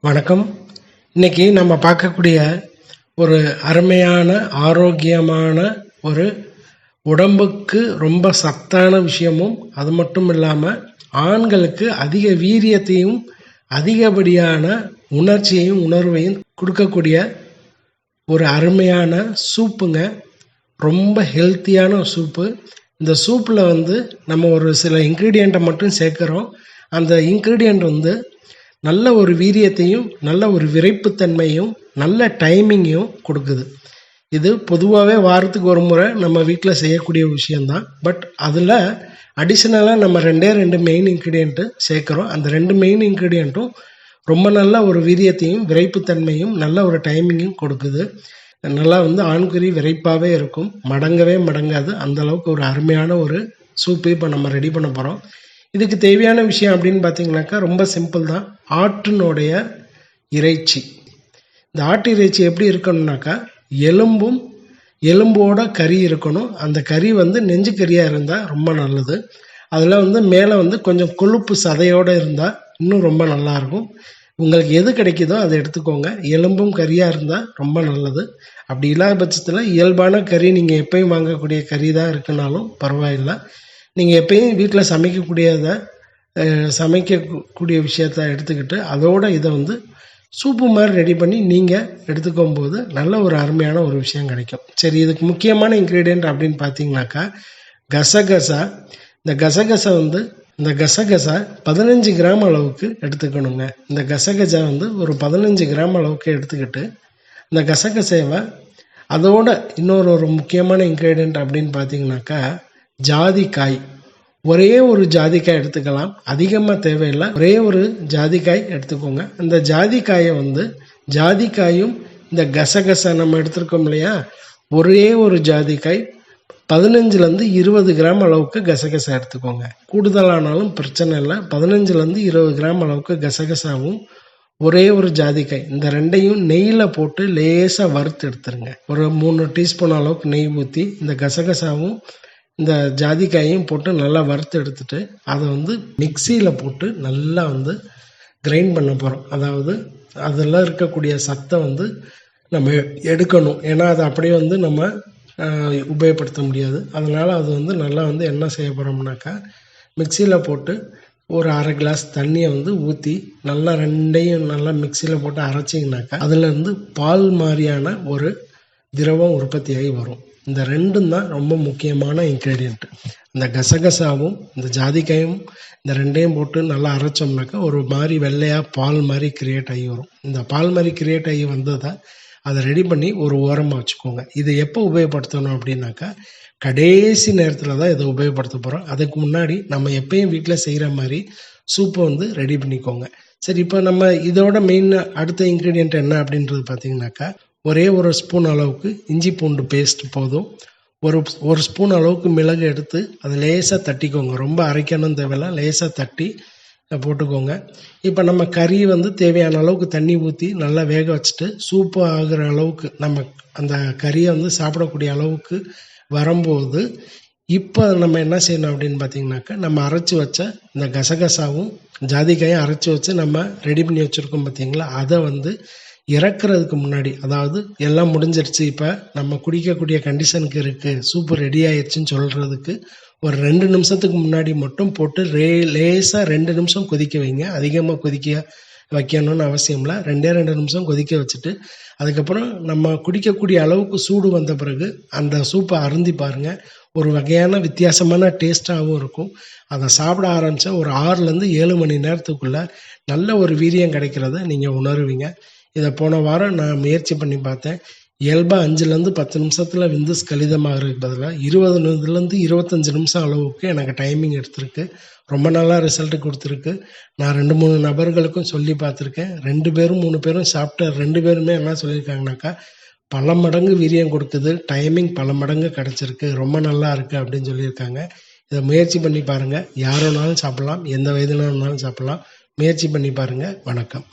வணக்கம். இன்னைக்கு நம்ம பார்க்கக்கூடிய ஒரு அருமையான ஆரோக்கியமான ஒரு உடம்புக்கு ரொம்ப சத்தான விஷயமும், அது மட்டும் இல்லாமல் ஆண்களுக்கு அதிக வீரியத்தையும் அதிகப்படியான உணர்ச்சியையும் உணர்வையும் கொடுக்கக்கூடிய ஒரு அருமையான சூப்புங்க. ரொம்ப ஹெல்த்தியான சூப்பு. இந்த சூப்பில் நம்ம ஒரு சில இன்க்ரீடியண்ட்டை மட்டும் சேர்க்குறோம். அந்த இன்க்ரீடியண்ட் நல்ல ஒரு வீரியத்தையும் நல்ல ஒரு விரைப்புத்தன்மையும் நல்ல டைமிங்கையும் கொடுக்குது. இது பொதுவாகவே வாரத்துக்கு ஒரு முறை நம்ம வீட்டில் செய்யக்கூடிய விஷயந்தான். பட் அதில் அடிஷ்னலாக நம்ம ரெண்டு மெயின் இன்க்ரீடியண்ட்டு சேர்க்குறோம். அந்த 2 மெயின் இன்க்ரீடியண்ட்டும் ரொம்ப நல்ல ஒரு வீரியத்தையும் விரைப்புத்தன்மையும் நல்ல ஒரு டைமிங்கும் கொடுக்குது. நல்லா ஆண்குறி விரைப்பாகவே இருக்கும், மடங்கவே மடங்காது. அந்தளவுக்கு ஒரு அருமையான ஒரு சூப்பு இப்போ நம்ம ரெடி பண்ண போகிறோம். இதுக்கு தேவையான விஷயம் அப்படின்னு பார்த்தீங்கன்னாக்கா ரொம்ப சிம்பிள் தான். ஆட்டினுடைய இறைச்சி. இந்த ஆட்டு இறைச்சி எப்படி இருக்கணும்னாக்கா எலும்போட கறி இருக்கணும். அந்த கறி நெஞ்சு கறியாக இருந்தால் ரொம்ப நல்லது. அதில் மேலே கொஞ்சம் கொழுப்பு சதையோடு இருந்தால் இன்னும் ரொம்ப நல்லாயிருக்கும். உங்களுக்கு எது கிடைக்குதோ அதை எடுத்துக்கோங்க. எலும்பும் கறியாக இருந்தால் ரொம்ப நல்லது. அப்படி இல்லாத பட்சத்தில் இயல்பான கறி, நீங்கள் எப்பயும் வாங்கக்கூடிய கறி தான் இருக்குனாலும் பரவாயில்லை. நீங்கள் எப்பயும் வீட்டில் சமைக்கக்கூடிய விஷயத்த எடுத்துக்கிட்டு அதோட இதை சூப்பு மாதிரி ரெடி பண்ணி நீங்கள் எடுத்துக்கும்போது நல்ல ஒரு அருமையான ஒரு விஷயம் கிடைக்கும். சரி, இதுக்கு முக்கியமான இன்க்ரீடியண்ட் அப்படின்னு பார்த்தீங்கன்னாக்கா கசகசா. இந்த கசகசா 15 கிராம் அளவுக்கு எடுத்துக்கணுங்க. இந்த கசகசா ஒரு 15 கிராம் அளவுக்கு எடுத்துக்கிட்டு இந்த கசகசாவை அதோட இன்னொரு முக்கியமான இன்க்ரீடியண்ட் அப்படின்னு பார்த்தீங்கன்னாக்கா ஜாதிக்காய். ஒரே ஒரு ஜாதிக்காய் எடுத்துக்கலாம், அதிகமாக தேவையில்லை. ஒரே ஒரு ஜாதிக்காய் எடுத்துக்கோங்க. அந்த ஜாதிக்காயை ஜாதிக்காயும் இந்த கசகசா நம்ம எடுத்துருக்கோம் இல்லையா, ஒரே ஒரு ஜாதிக்காய் 15லேருந்து 20 கிராம் அளவுக்கு கசகசா எடுத்துக்கோங்க. கூடுதலானாலும் பிரச்சனை இல்லை. 15லேருந்து 20 கிராம் அளவுக்கு கசகசாவும் ஒரே ஒரு ஜாதிக்காய், இந்த ரெண்டையும் நெய்யில் போட்டு லேசாக வறுத்து எடுத்துருங்க. ஒரு 3 டீஸ்பூன் அளவுக்கு நெய் ஊற்றி இந்த கசகசாவும் இந்த ஜாதிக்காயையும் போட்டு நல்லா வறுத்து எடுத்துட்டு அதை மிக்சியில் போட்டு நல்லா கிரைண்ட் பண்ண போகிறோம். அதாவது அதில் இருக்கக்கூடிய சத்தை நம்ம எடுக்கணும். ஏன்னா அதை அப்படியே நம்ம உபயோகப்படுத்த முடியாது. அதனால் அது நல்லா என்ன செய்ய போகிறோம்னாக்கா மிக்சியில் போட்டு ஒரு அரை கிளாஸ் தண்ணியை ஊற்றி நல்லா ரெண்டையும் நல்லா மிக்சியில் போட்டு அரைச்சிங்கனாக்கா அதுலேருந்து பால் மாதிரியான ஒரு திரவம் உற்பத்தியாகி வரும். இந்த ரெண்டும் தான் ரொம்ப முக்கியமான இன்க்ரீடியண்ட்டு. இந்த கசகசாவும் இந்த ஜாதிக்காயும் இந்த ரெண்டையும் போட்டு நல்லா அரைச்சோம்னாக்கா ஒரு மாதிரி வெள்ளையாக பால் மாதிரி கிரியேட் ஆகி வரும். இந்த பால் மாதிரி கிரியேட் ஆகி வந்ததை அதை ரெடி பண்ணி ஒரு ஓரமாக வச்சுக்கோங்க. இதை எப்போ உபயோகப்படுத்தணும் அப்படின்னாக்கா கடைசி நேரத்தில் தான் இதை உபயோகப்படுத்த போகிறோம். அதுக்கு முன்னாடி நம்ம எப்பயும் வீட்டில் செய்கிற மாதிரி சூப்பை ரெடி பண்ணிக்கோங்க. சரி, இப்போ நம்ம இதோட மெயின் அடுத்த இன்க்ரீடியண்ட் என்ன அப்படின்றது பார்த்தீங்கன்னாக்கா ஒரே ஒரு ஸ்பூன் அளவுக்கு இஞ்சி பூண்டு பேஸ்ட் போதும். ஒரு ஸ்பூன் அளவுக்கு மிளகு எடுத்து அதை லேசாக தட்டிக்கோங்க. ரொம்ப அரைக்கணும் தேவையில்லை, லேசாக தட்டி போட்டுக்கோங்க. இப்போ நம்ம கறி தேவையான அளவுக்கு தண்ணி ஊற்றி நல்லா வேக வச்சுட்டு சூப்பு ஆகிற அளவுக்கு நம்ம அந்த கறியை சாப்பிடக்கூடிய அளவுக்கு வரும்போது இப்போ நம்ம என்ன செய்யணும் அப்படின்னு பார்த்தீங்கன்னாக்கா நம்ம அரைச்சி வச்ச இந்த கசகசாவும் ஜாதிக்காயும் அரைச்சி வச்சு நம்ம ரெடி பண்ணி வச்சுருக்கோம் பார்த்தீங்களா, அதை இறக்குறதுக்கு முன்னாடி, அதாவது எல்லாம் முடிஞ்சிருச்சு, இப்போ நம்ம குடிக்கக்கூடிய கண்டிஷனுக்கு இருக்குது, சூப்பு ரெடி ஆயிடுச்சுன்னு சொல்கிறதுக்கு ஒரு 2 நிமிஷத்துக்கு முன்னாடி மட்டும் போட்டு லேசாக 2 நிமிஷம் கொதிக்க வைங்க. அதிகமாக கொதிக்க வைக்கணும்னு அவசியம் இல்லை. 2 நிமிஷம் கொதிக்க வச்சுட்டு அதுக்கப்புறம் நம்ம குடிக்கக்கூடிய அளவுக்கு சூடு வந்த பிறகு அந்த சூப்பை அருந்தி பாருங்கள். ஒரு வகையான வித்தியாசமான டேஸ்ட்டாகவும் இருக்கும். அதை சாப்பிட ஆரம்பித்தா ஒரு 6லேருந்து 7 மணி நேரத்துக்குள்ளே நல்ல ஒரு வீரியம் கிடைக்கிறத நீங்கள் உணருவீங்க. இதை போன வாரம் நான் முயற்சி பண்ணி பார்த்தேன். இயல்பாக 5லேருந்து 10 நிமிஷத்தில் விந்து ஸ்கலிதமாகிறதுக்கு பதிலாக 20லேருந்து 25 நிமிஷம் அளவுக்கு எனக்கு டைமிங் எடுத்திருக்கு. ரொம்ப நல்லா ரிசல்ட்டு கொடுத்துருக்கு. நான் 2-3 நபர்களுக்கும் சொல்லி பார்த்துருக்கேன். 2 பேரும் 3 பேரும் சாப்பிட்ட 2 பேருமே என்ன சொல்லியிருக்காங்கனாக்கா பல மடங்கு வீரியம் கொடுக்குது, டைமிங் பல மடங்கு கிடச்சிருக்கு, ரொம்ப நல்லா இருக்குது அப்படின்னு சொல்லியிருக்காங்க. இதை முயற்சி பண்ணி பாருங்கள். யாரோனாலும் சாப்பிட்லாம், எந்த வயதுனாலும் சாப்பிட்லாம். முயற்சி பண்ணி பாருங்கள். வணக்கம்.